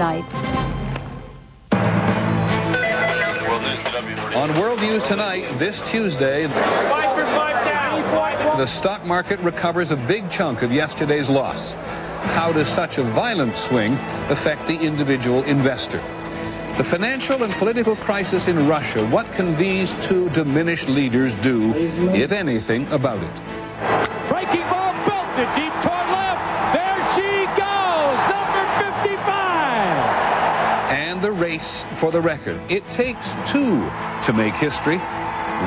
Light. On World News Tonight, this Tuesday, the stock market recovers a big chunk of yesterday's loss. How does such a violent swing affect the individual investor? The financial and political crisis in Russia, what can these two diminished leaders do, if anything, about it? Breaking ball belted deep toward left. There she goes, number 55. And the race for the record. It takes two to make history.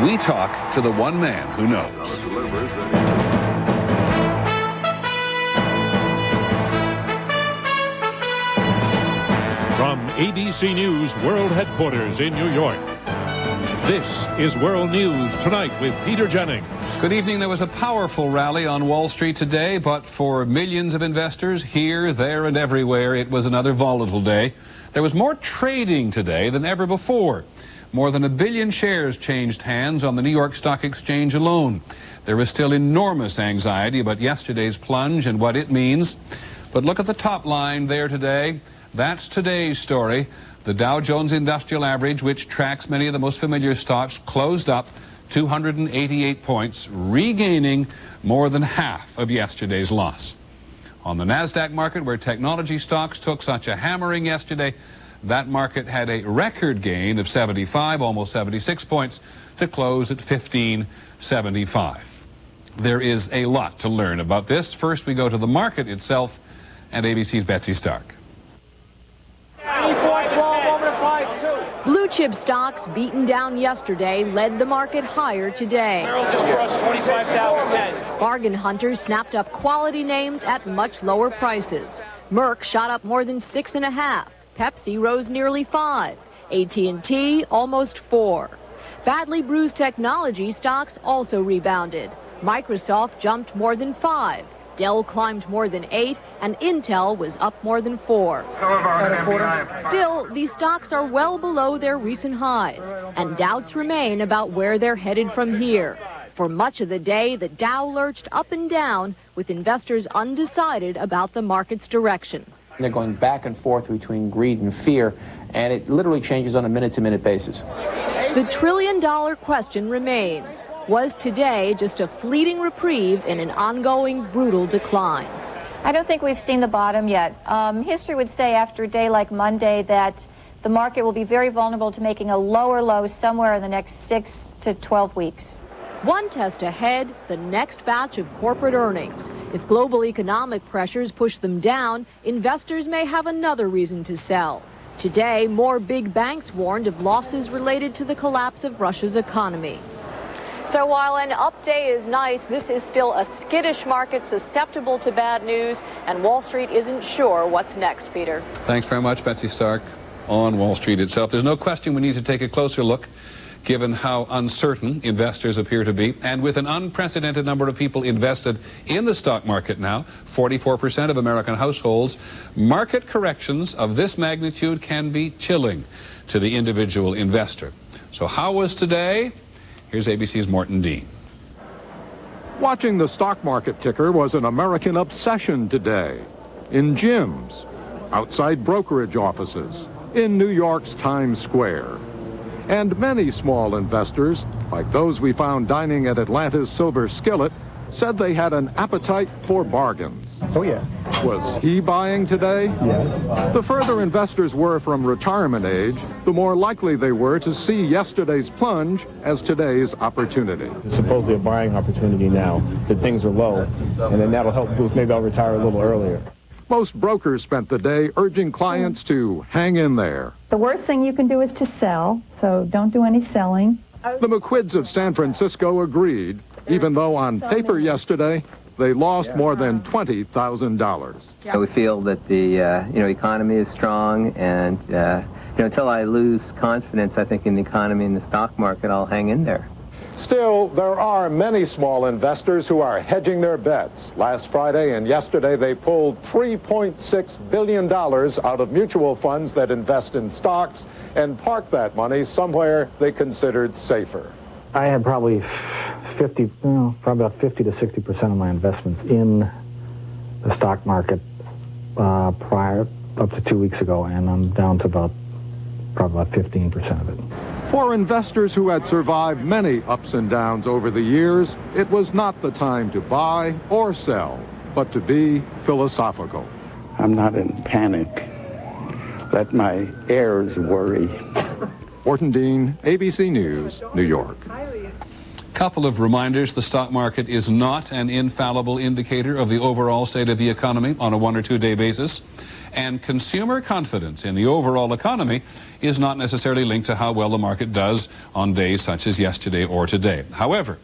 We talk to the one man who knows. From ABC News World Headquarters in New York, this is World News Tonight with Peter Jennings. Good evening. There was a powerful rally on Wall Street today, but for millions of investors here, there, and everywhere, it was another volatile day. There was more trading today than ever before. More than 1 billion shares changed hands on the New York Stock Exchange alone. There is still enormous anxiety about yesterday's plunge and what it means. But look at the top line there today. That's today's story. The Dow Jones Industrial Average, which tracks many of the most familiar stocks, closed up 288 points, regaining more than half of yesterday's loss. On the NASDAQ market, where technology stocks took such a hammering yesterday, that market had a record gain of 75, almost 76 points, to close at 1575. There is a lot to learn about this. First, we go to the market itself and ABC's Betsy Stark. Blue chip stocks beaten down yesterday led the market higher today. Merrill just crushed 25,010. Bargain hunters snapped up quality names at much lower prices. Merck shot up more than 6.5. Pepsi rose nearly 5. AT&T almost 4. Badly bruised technology stocks also rebounded. Microsoft jumped more than 5. Dell climbed more than 8, and Intel was up more than 4. Still, these stocks are well below their recent highs, and doubts remain about where they're headed from here. For much of the day, the Dow lurched up and down, with investors undecided about the market's direction. They're going back and forth between greed and fear, and it literally changes on a minute-to-minute basis. The trillion-dollar question remains. Was today just a fleeting reprieve in an ongoing brutal decline? I don't think we've seen the bottom yet. History would say after a day like Monday that the market will be very vulnerable to making a lower low somewhere in the next 6 to 12 weeks. One test ahead, the next batch of corporate earnings. If global economic pressures push them down, investors may have another reason to sell. Today, more big banks warned of losses related to the collapse of Russia's economy. So while an up day is nice, this is still a skittish market susceptible to bad news, and Wall Street isn't sure what's next, Peter. Thanks very much, Betsy Stark. On Wall Street itself, there's no question we need to take a closer look, given how uncertain investors appear to be, and with an unprecedented number of people invested in the stock market now, 44% of American households, market corrections of this magnitude can be chilling to the individual investor. So how was today? Here's ABC's Morton Dean. Watching the stock market ticker was an American obsession today. In gyms, outside brokerage offices, in New York's Times Square. And many small investors, like those we found dining at Atlanta's Silver Skillet, said they had an appetite for bargains. Oh, yeah. Was he buying today? Yeah. The further investors were from retirement age, the more likely they were to see yesterday's plunge as today's opportunity. It's supposedly a buying opportunity now that things are low, and then that'll help boost. Maybe I'll retire a little earlier. Most brokers spent the day urging clients to hang in there. The worst thing you can do is to sell, so don't do any selling. The McQuids of San Francisco agreed, even though on paper yesterday, they lost more than $20,000. We feel that the economy is strong, and until I lose confidence, I think, in the economy and the stock market, I'll hang in there. Still, there are many small investors who are hedging their bets. Last Friday and yesterday, they pulled $3.6 billion out of mutual funds that invest in stocks and parked that money somewhere they considered safer. I had probably probably about 50 to 60% of my investments in the stock market prior up to 2 weeks ago, and I'm down to probably about 15% of it. For investors who had survived many ups and downs over the years, it was not the time to buy or sell, but to be philosophical. I'm not in panic. Let my heirs worry. Orton Dean, ABC News, New York. Couple of reminders: the stock market is not an infallible indicator of the overall state of the economy on a 1 or 2 day basis, and consumer confidence in the overall economy is not necessarily linked to how well the market does on days such as yesterday or today. However,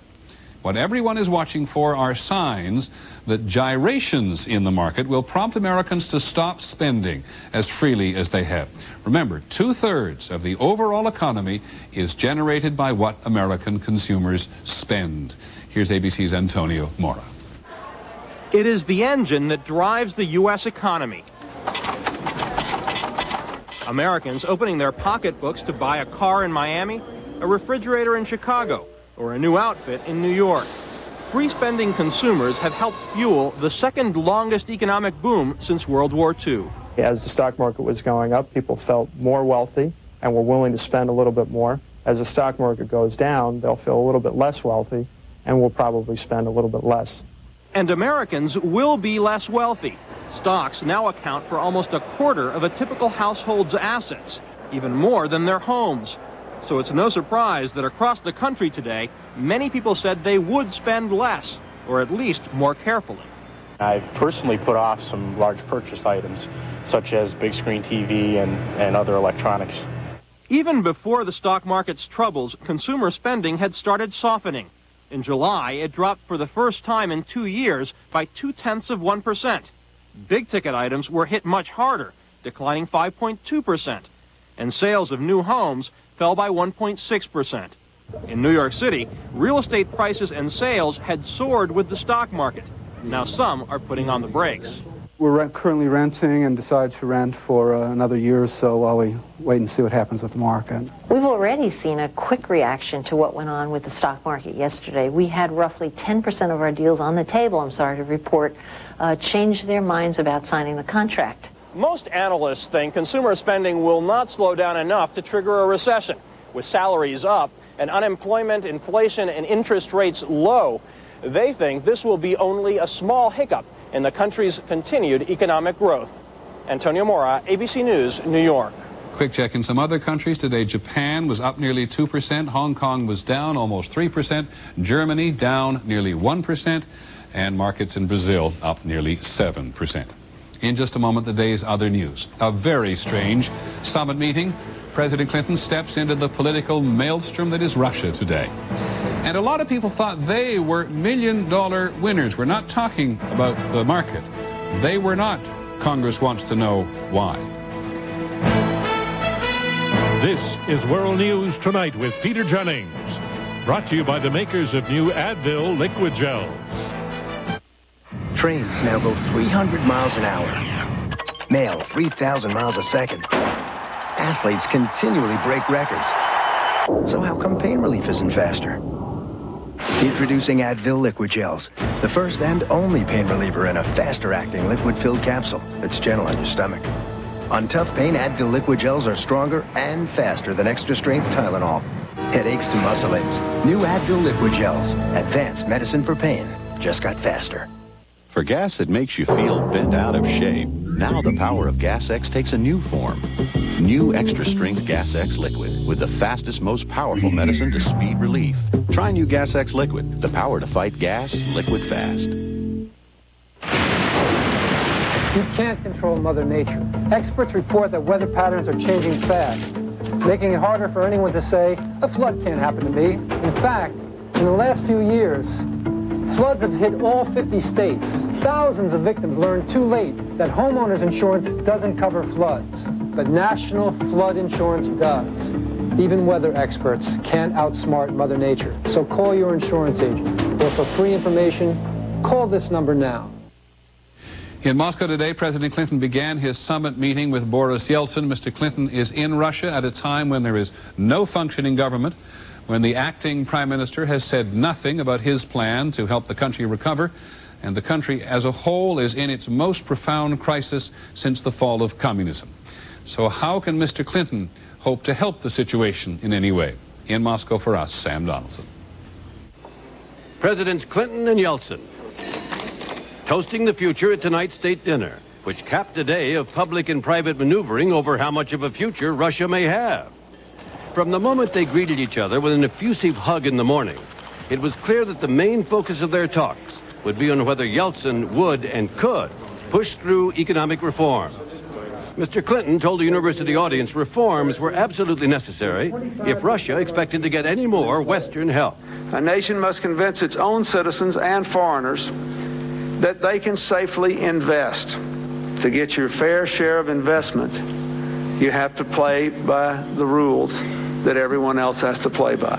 what everyone is watching for are signs that gyrations in the market will prompt Americans to stop spending as freely as they have. Remember, 2/3 of the overall economy is generated by what American consumers spend. Here's ABC's Antonio Mora. It is the engine that drives the U.S. economy. Americans opening their pocketbooks to buy a car in Miami, a refrigerator in Chicago, or a new outfit in New York. Free spending consumers have helped fuel the second longest economic boom since World War II. As the stock market was going up, people felt more wealthy and were willing to spend a little bit more. As the stock market goes down, they'll feel a little bit less wealthy and will probably spend a little bit less. And Americans will be less wealthy. Stocks now account for almost a quarter of a typical household's assets, even more than their homes. So it's no surprise that across the country today, many people said they would spend less, or at least more carefully. I've personally put off some large purchase items, such as big screen TV and other electronics. Even before the stock market's troubles, consumer spending had started softening. In July, it dropped for the first time in 2 years by 0.2%. Big-ticket items were hit much harder, declining 5.2%, and sales of new homes fell by 1.6%. In New York City, real estate prices and sales had soared with the stock market. Now some are putting on the brakes. We're currently renting and decided to rent for another year or so while we wait and see what happens with the market. We've already seen a quick reaction to what went on with the stock market yesterday. We had roughly 10% of our deals on the table, I'm sorry to report, change their minds about signing the contract. Most analysts think consumer spending will not slow down enough to trigger a recession. With salaries up and unemployment, inflation, and interest rates low, they think this will be only a small hiccup in the country's continued economic growth. Antonio Mora, ABC News, New York. Quick check in some other countries today. Japan was up nearly 2%. Hong Kong was down almost 3%. Germany down nearly 1%. And markets in Brazil up nearly 7%. In just a moment, the day's other news. A very strange summit meeting. President Clinton steps into the political maelstrom that is Russia today. And a lot of people thought they were million-dollar winners. We're not talking about the market. They were not. Congress wants to know why. This is World News Tonight with Peter Jennings. Brought to you by the makers of new Advil liquid gels. Trains now go 300 miles an hour. Mail 3,000 miles a second. Athletes continually break records. So how come pain relief isn't faster? Introducing Advil liquid gels, the first and only pain reliever in a faster-acting liquid-filled capsule that's gentle on your stomach. On tough pain, Advil liquid gels are stronger and faster than extra-strength Tylenol. Headaches to muscle aches. New Advil liquid gels. Advanced medicine for pain. Just got faster. For gas that makes you feel bent out of shape, now the power of Gas X takes a new form. New extra-strength Gas X Liquid with the fastest, most powerful medicine to speed relief. Try new Gas X Liquid, the power to fight gas liquid fast. You can't control Mother Nature. Experts report that weather patterns are changing fast, making it harder for anyone to say, a flood can't happen to me. In fact, in the last few years, floods have hit all 50 states. Thousands of victims learned too late that homeowners insurance doesn't cover floods, but National Flood Insurance does. Even weather experts can't outsmart Mother Nature. So call your insurance agent, or for free information, call this number now. In Moscow today, President Clinton began his summit meeting with Boris Yeltsin. Mr. Clinton is in Russia at a time when there is no functioning government, when the acting prime minister has said nothing about his plan to help the country recover, and the country as a whole is in its most profound crisis since the fall of communism. So how can Mr. Clinton hope to help the situation in any way? In Moscow for us, Sam Donaldson. Presidents Clinton and Yeltsin toasting the future at tonight's state dinner, which capped a day of public and private maneuvering over how much of a future Russia may have. From the moment they greeted each other with an effusive hug in the morning, it was clear that the main focus of their talks would be on whether Yeltsin would and could push through economic reforms. Mr. Clinton told a university audience reforms were absolutely necessary if Russia expected to get any more Western help. A nation must convince its own citizens and foreigners that they can safely invest. To get your fair share of investment, you have to play by the rules that everyone else has to play by.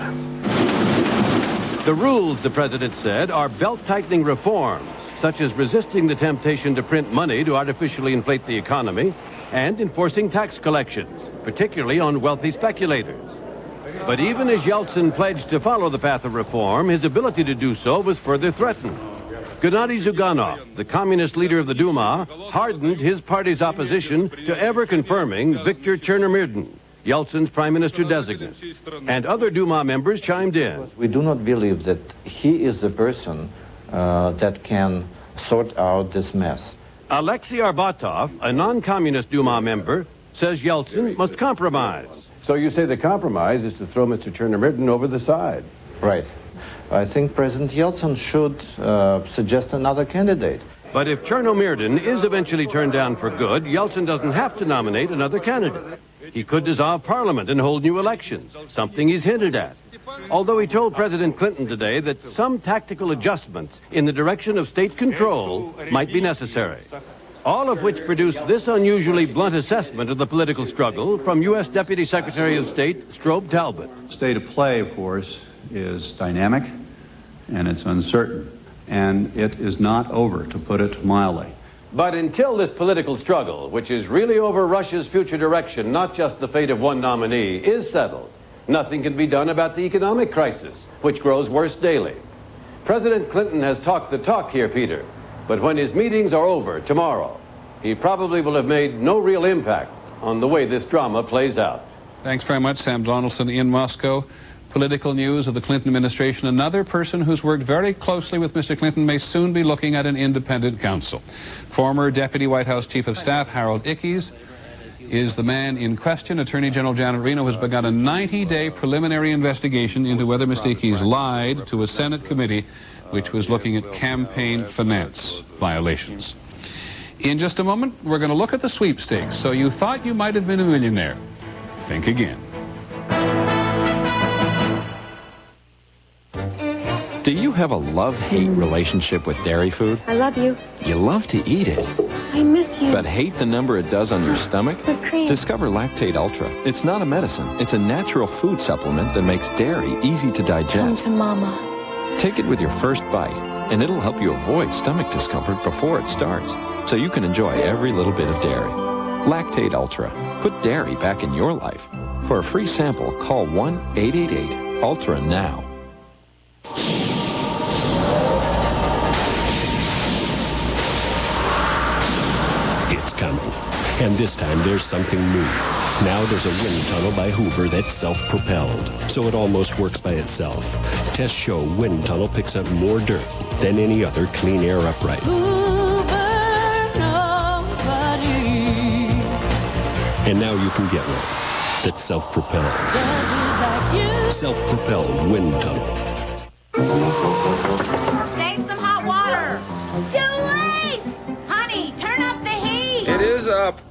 The rules, the president said, are belt-tightening reforms, such as resisting the temptation to print money to artificially inflate the economy, and enforcing tax collections, particularly on wealthy speculators. But even as Yeltsin pledged to follow the path of reform, his ability to do so was further threatened. Gennady Zyuganov, the communist leader of the Duma, hardened his party's opposition to ever confirming Viktor Chernomyrdin, Yeltsin's prime minister designate. And other Duma members chimed in. We do not believe that he is the person that can sort out this mess. Alexei Arbatov, a non-communist Duma member, says Yeltsin must compromise. So you say the compromise is to throw Mr. Chernomyrdin over the side? Right. I think President Yeltsin should suggest another candidate. But if Chernomyrdin is eventually turned down for good, Yeltsin doesn't have to nominate another candidate. He could dissolve parliament and hold new elections, something he's hinted at. Although he told President Clinton today that some tactical adjustments in the direction of state control might be necessary. All of which produced this unusually blunt assessment of the political struggle from U.S. Deputy Secretary of State Strobe Talbot. The state of play, of course, is dynamic and it's uncertain, and it is not over, to put it mildly. But until this political struggle, which is really over Russia's future direction, not just the fate of one nominee, is settled, nothing can be done about the economic crisis, which grows worse daily. President Clinton has talked the talk here, Peter, but when his meetings are over tomorrow, he probably will have made no real impact on the way this drama plays out. Thanks very much, Sam Donaldson in Moscow. Political news of the Clinton administration. Another person who's worked very closely with Mr. Clinton may soon be looking at an independent counsel. Former Deputy White House Chief of Staff Harold Ickes is the man in question. Attorney General Janet Reno has begun a 90-day preliminary investigation into whether Mr. Ickes lied to a Senate committee which was looking at campaign finance violations. In just a moment, we're going to look at the sweepstakes. So you thought you might have been a millionaire. Think again. Do you have a love-hate relationship with dairy food? I love you. You love to eat it, I miss you. but hate the number it does on your stomach? The cream. Discover Lactate Ultra. It's not a medicine. It's a natural food supplement that makes dairy easy to Come digest. to mama. Take it with your first bite, and it'll help you avoid stomach discomfort before it starts, so you can enjoy every little bit of dairy. Lactate Ultra. Put dairy back in your life. For a free sample, call 1-888-ULTRA now. It's coming. And this time there's something new. Now there's a wind tunnel by Hoover that's self-propelled, so it almost works by itself. Tests show wind tunnel picks up more dirt than any other clean air upright. And now you can get one that's self-propelled. Self-propelled wind tunnel. Save some hot water. Too late! Honey, turn up the heat. It is up.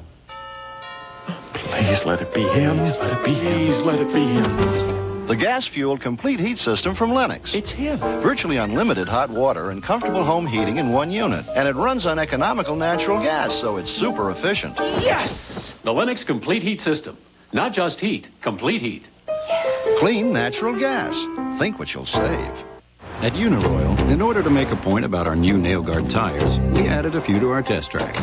Please let it be him. Let it be him. Please let it be him. The gas-fueled complete heat system from Lennox. It's him. Virtually unlimited hot water and comfortable home heating in one unit. And it runs on economical natural gas, so it's super efficient. Yes! The Lennox Complete Heat System. Not just heat, complete heat. Clean natural gas. Think what you'll save. At Uniroyal, in order to make a point about our new NailGuard tires, we added a few to our test track.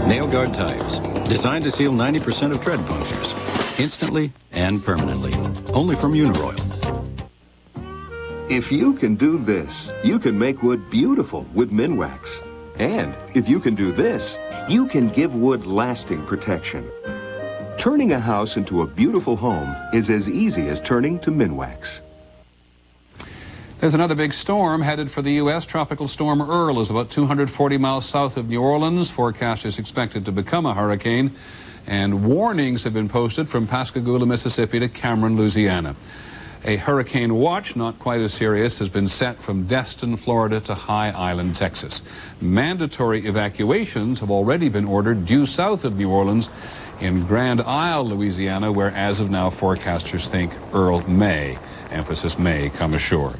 NailGuard tires, designed to seal 90% of tread punctures, instantly and permanently. Only from Uniroyal. If you can do this, you can make wood beautiful with Minwax. And if you can do this, you can give wood lasting protection. Turning a house into a beautiful home is as easy as turning to Minwax. There's another big storm headed for the U.S. Tropical Storm Earl is about 240 miles south of New Orleans. Forecasters expect it to become a hurricane, and warnings have been posted from Pascagoula, Mississippi to Cameron, Louisiana. A hurricane watch, not quite as serious, has been set from Destin, Florida to High Island, Texas. Mandatory evacuations have already been ordered due south of New Orleans in Grand Isle, Louisiana, where as of now forecasters think Earl may, emphasis may, come ashore.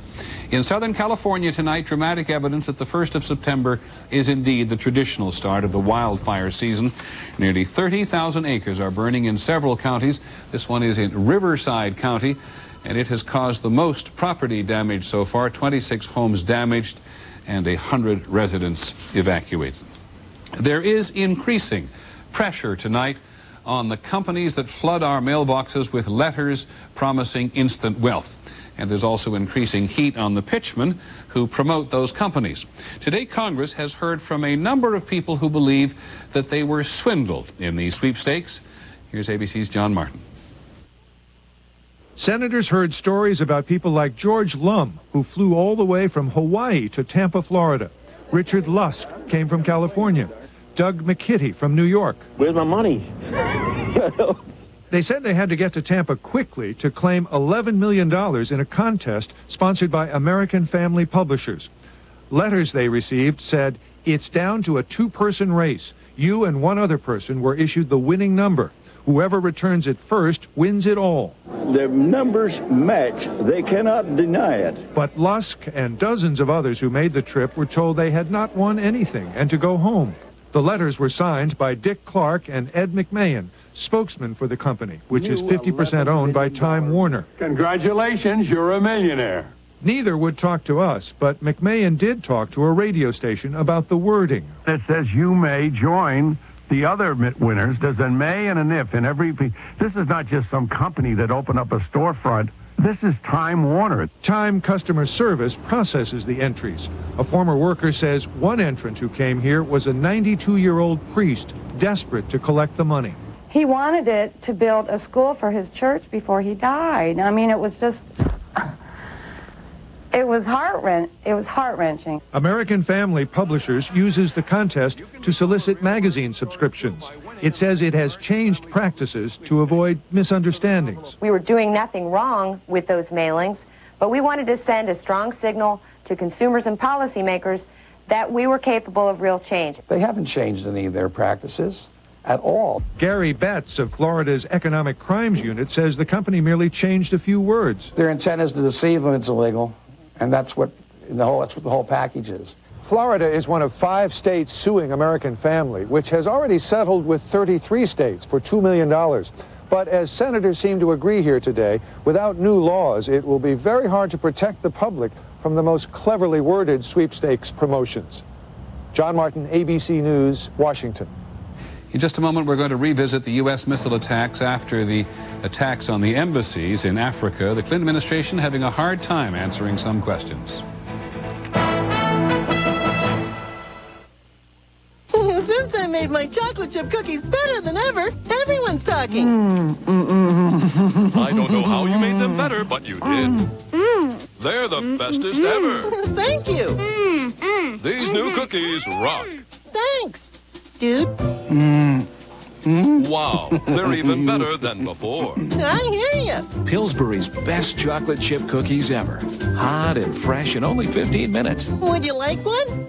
In Southern California tonight, dramatic evidence that the 1st of September is indeed the traditional start of the wildfire season. Nearly 30,000 acres are burning in several counties. This one is in Riverside County, and it has caused the most property damage so far, 26 homes damaged and 100 residents evacuated. There is increasing pressure tonight on the companies that flood our mailboxes with letters promising instant wealth. And there's also increasing heat on the pitchmen who promote those companies. Today, Congress has heard from a number of people who believe that they were swindled in these sweepstakes. Here's ABC's John Martin. Senators heard stories about people like George Lum, who flew all the way from Hawaii to Tampa, Florida. Richard Lusk came from California. Doug McKitty from New York. Where's my money? They said they had to get to Tampa quickly to claim $11 million in a contest sponsored by American Family Publishers. Letters they received said, "It's down to a two-person race. You and one other person were issued the winning number. Whoever returns it first wins it all." The numbers match. They cannot deny it. But Lusk and dozens of others who made the trip were told they had not won anything and to go home. The letters were signed by Dick Clark and Ed McMahon, spokesman for the company, which is 50% owned by Time Warner. Congratulations, you're a millionaire. Neither would talk to us, but McMahon did talk to a radio station about the wording. It says you may join the other winners. There's a may and an if in every... This is not just some company that opened up a storefront. This is Time Warner. Time Customer Service processes the entries. A former worker says one entrant who came here was a 92-year-old priest desperate to collect the money. He wanted it to build a school for his church before he died. I mean, it was just... It was heart-wrenching. American Family Publishers uses the contest to solicit magazine subscriptions. It says it has changed practices to avoid misunderstandings. We were doing nothing wrong with those mailings, but we wanted to send a strong signal to consumers and policymakers that we were capable of real change. They haven't changed any of their practices at all. Gary Betts of Florida's Economic Crimes Unit says the company merely changed a few words. Their intent is to deceive them. It's illegal, and that's what the whole package is. Florida is one of 5 states suing American Family, which has already settled with 33 states for $2 million. But as senators seem to agree here today, without new laws, it will be very hard to protect the public from the most cleverly worded sweepstakes promotions. John Martin, ABC News, Washington. In just a moment, we're going to revisit the U.S. missile attacks after the attacks on the embassies in Africa. The Clinton administration having a hard time answering some questions. Since I made my chocolate chip cookies better than ever, everyone's talking. I don't know how you made them better, but you did. They're the bestest ever. Thank you. These new cookies rock. Thanks, dude. Wow, they're even better than before. I hear ya. Pillsbury's best chocolate chip cookies ever. Hot and fresh in only 15 minutes. Would you like one?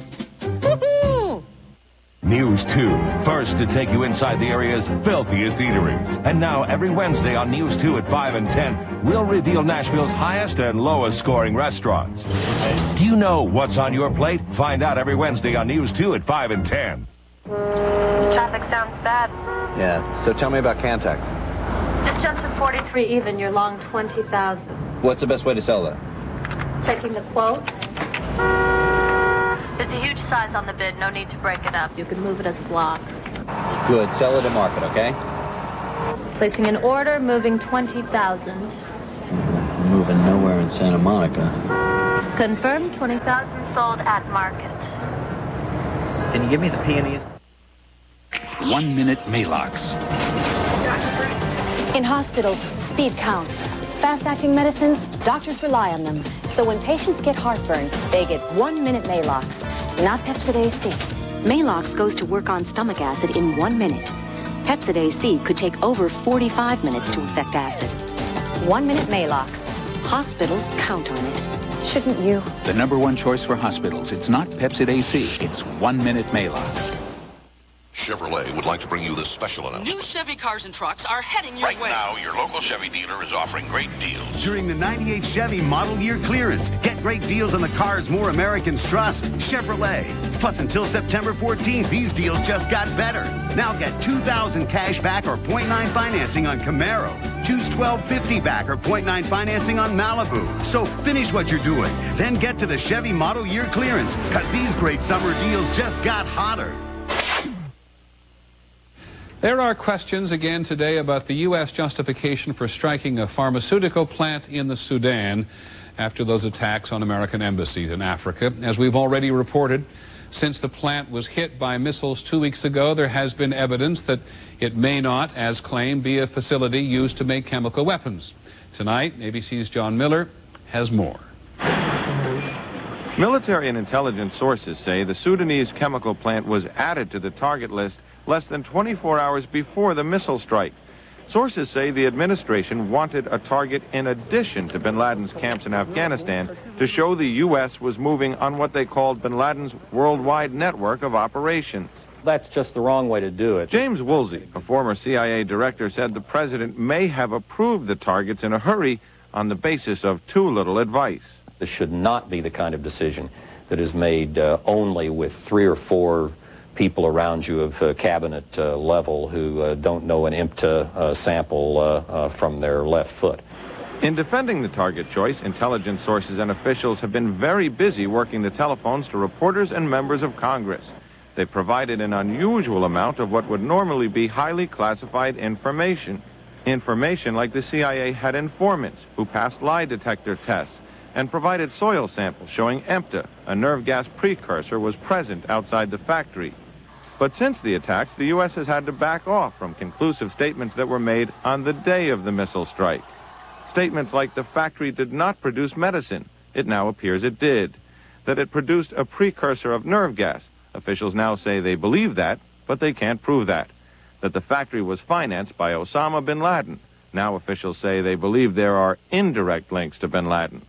News 2, first to take you inside the area's filthiest eateries. And now, every Wednesday on News 2 at 5 and 10, we'll reveal Nashville's highest and lowest scoring restaurants. Do you know what's on your plate? Find out every Wednesday on News 2 at 5 and 10. Traffic sounds bad. Yeah, so tell me about Cantex. Just jump to 43 even, you're long 20,000. What's the best way to sell that? Checking the quote. There's a huge size on the bid, no need to break it up. You can move it as a block. Good, sell it at market, okay? Placing an order, moving 20,000. Moving nowhere in Santa Monica. Confirmed 20,000 sold at market. Can you give me the peonies? 1 minute Maalox. In hospitals, speed counts. Fast-acting medicines, doctors rely on them. So when patients get heartburn, they get 1 minute Maalox, not Pepcid AC. Maalox goes to work on stomach acid in 1 minute. Pepcid AC could take over 45 minutes to affect acid. 1 minute Maalox. Hospitals count on it. Shouldn't you? The #1 choice for hospitals. It's not Pepcid AC. It's 1 minute Maalox. Chevrolet would like to bring you this special announcement. New Chevy cars and trucks are heading your way. Right now, your local Chevy dealer is offering great deals. During the 98 Chevy model year clearance, get great deals on the cars more Americans trust. Chevrolet. Plus, until September 14th, these deals just got better. Now get $2,000 cash back or 0.9 financing on Camaro. Choose $1,250 back or 0.9 financing on Malibu. So finish what you're doing, then get to the Chevy model year clearance, because these great summer deals just got hotter. There are questions again today about the U.S. justification for striking a pharmaceutical plant in the Sudan after those attacks on American embassies in Africa. As we've already reported, since the plant was hit by missiles 2 weeks ago, there has been evidence that it may not, as claimed, be a facility used to make chemical weapons. Tonight, ABC's John Miller has more. Military and intelligence sources say the Sudanese chemical plant was added to the target list less than 24 hours before the missile strike. Sources say the administration wanted a target in addition to bin Laden's camps in Afghanistan to show the U.S. was moving on what they called bin Laden's worldwide network of operations. That's just the wrong way to do it. James Woolsey, a former CIA director, said the president may have approved the targets in a hurry on the basis of too little advice. This should not be the kind of decision that is made only with 3 or 4 people around you of cabinet level who don't know an IMTA sample from their left foot. In defending the target choice, intelligence sources and officials have been very busy working the telephones to reporters and members of Congress. They provided an unusual amount of what would normally be highly classified information. Information like the CIA had informants who passed lie detector tests and provided soil samples showing EMTA, a nerve gas precursor, was present outside the factory. But since the attacks, the U.S. has had to back off from conclusive statements that were made on the day of the missile strike. Statements like the factory did not produce medicine. It now appears it did. That it produced a precursor of nerve gas. Officials now say they believe that, but they can't prove that. That the factory was financed by Osama bin Laden. Now officials say they believe there are indirect links to bin Laden.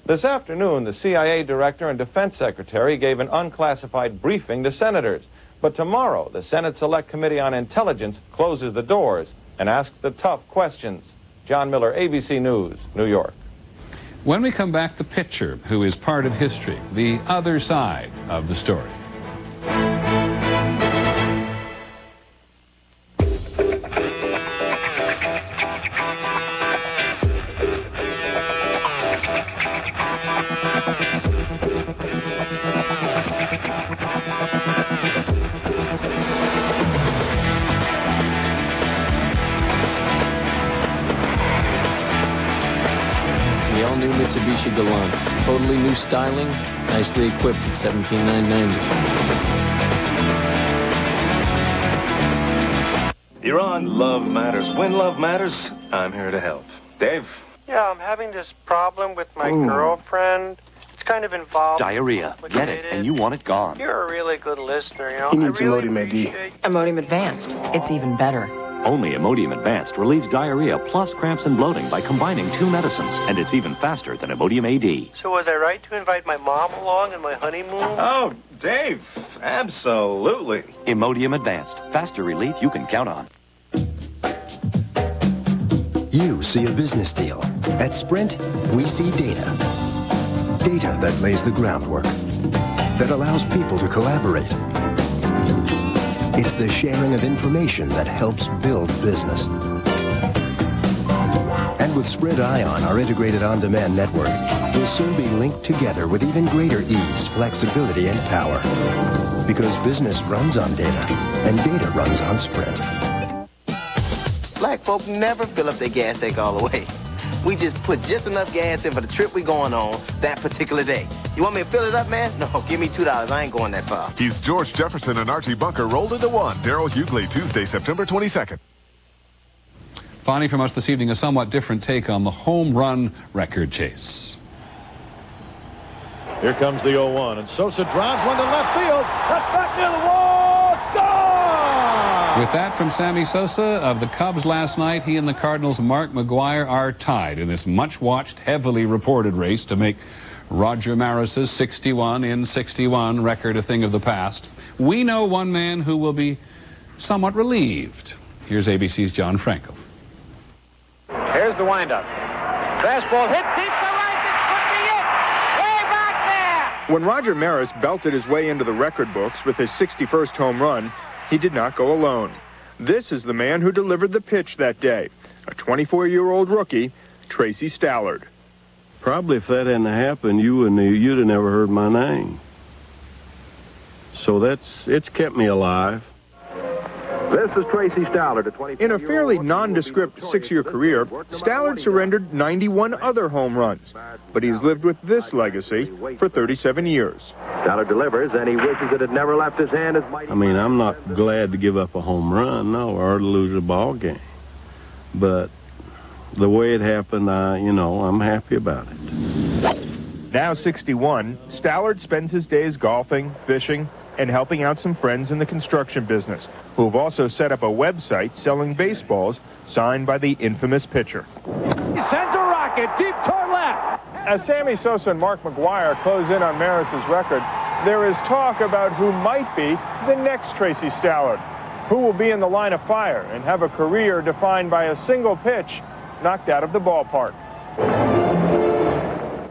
This afternoon, the CIA director and defense secretary gave an unclassified briefing to senators. But tomorrow, the Senate Select Committee on Intelligence closes the doors and asks the tough questions. John Miller, ABC News, New York. When we come back, the picture, who is part of history, the other side of the story. All-new Mitsubishi Galant. Totally new styling, nicely equipped at $17,990. You're on Love Matters. When Love Matters, I'm here to help. Dave? Yeah, I'm having this problem with my girlfriend. It's kind of involved. Diarrhea. Get it, and you want it gone. You're a really good listener, you know. He needs Imodium AD. Imodium Advanced. It's even better. Only Imodium Advanced relieves diarrhea plus cramps and bloating by combining 2 medicines, and it's even faster than Imodium AD. So was I right to invite my mom along on my honeymoon? Oh, Dave, absolutely. Imodium Advanced. Faster relief you can count on. You see a business deal. At Sprint, we see data. Data that lays the groundwork, that allows people to collaborate. It's the sharing of information that helps build business. And with Sprint Ion, our integrated on-demand network, we'll soon be linked together with even greater ease, flexibility, and power. Because business runs on data, and data runs on Sprint. Black folk never fill up their gas tank all the way. We just put just enough gas in for the trip we going on that particular day. You want me to fill it up, man? No, give me $2. I ain't going that far. He's George Jefferson and Archie Bunker rolled into one. Darryl Hughley, Tuesday, September 22nd. Finally from us this evening, a somewhat different take on the home run record chase. Here comes the 0-1, and Sosa drives one to left field. That's back near the wall. Gone! With that from Sammy Sosa of the Cubs last night, he and the Cardinals' Mark McGwire are tied in this much-watched, heavily reported race to make Roger Maris's 61 in 61 record a thing of the past. We know one man who will be somewhat relieved. Here's ABC's John Frankel. Here's the windup. Fastball hit deep to right. This could be it. Way back there. When Roger Maris belted his way into the record books with his 61st home run, he did not go alone. This is the man who delivered the pitch that day, a 24-year-old rookie, Tracy Stallard. Probably if that hadn't happened, you'd have never heard my name. So it's kept me alive. This is Tracy Stallard, in a fairly nondescript 6-year career, Stallard surrendered 91 other home runs, but he's lived with this legacy for 37 years. Stallard delivers, and he wishes it had never left his hand. I mean, I'm not glad to give up a home run, no, or to lose a ball game. But the way it happened, I'm happy about it. Now 61, Stallard spends his days golfing, fishing, and helping out some friends in the construction business, who have also set up a website selling baseballs signed by the infamous pitcher. He sends a rocket deep toward left. As Sammy Sosa and Mark McGwire close in on Maris's record, there is talk about who might be the next Tracy Stallard, who will be in the line of fire and have a career defined by a single pitch knocked out of the ballpark.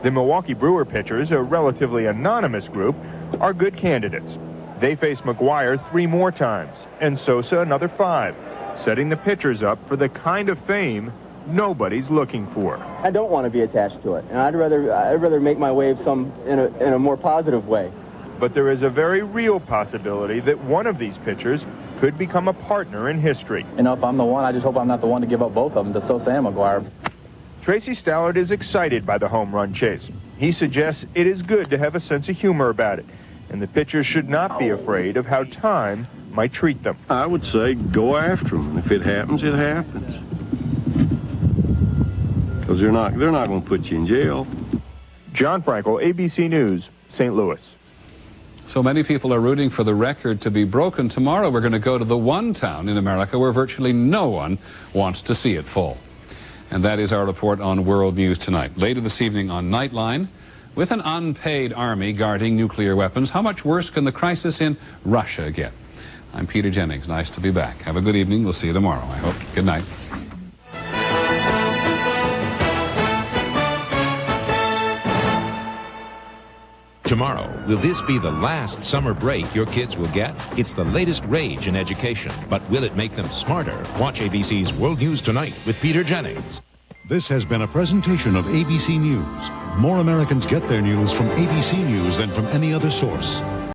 The Milwaukee Brewer pitchers, a relatively anonymous group, are good candidates. They face McGwire 3 more times, and Sosa another 5, setting the pitchers up for the kind of fame nobody's looking for. I don't want to be attached to it, and I'd rather make my way in a more positive way. But there is a very real possibility that one of these pitchers could become a partner in history. If I'm the one, I just hope I'm not the one to give up both of them, to Sosa and McGwire. Tracy Stallard is excited by the home run chase. He suggests it is good to have a sense of humor about it, and the pitchers should not be afraid of how time might treat them. I would say go after them, and if it happens, it happens. Because they're not going to put you in jail. John Frankel, ABC News, St. Louis. So many people are rooting for the record to be broken. Tomorrow we're going to go to the one town in America where virtually no one wants to see it fall. And that is our report on World News Tonight. Later this evening on Nightline, with an unpaid army guarding nuclear weapons, how much worse can the crisis in Russia get? I'm Peter Jennings. Nice to be back. Have a good evening. We'll see you tomorrow, I hope. Good night. Tomorrow, will this be the last summer break your kids will get? It's the latest rage in education, but will it make them smarter? Watch ABC's World News Tonight with Peter Jennings. This has been a presentation of ABC News. More Americans get their news from ABC News than from any other source.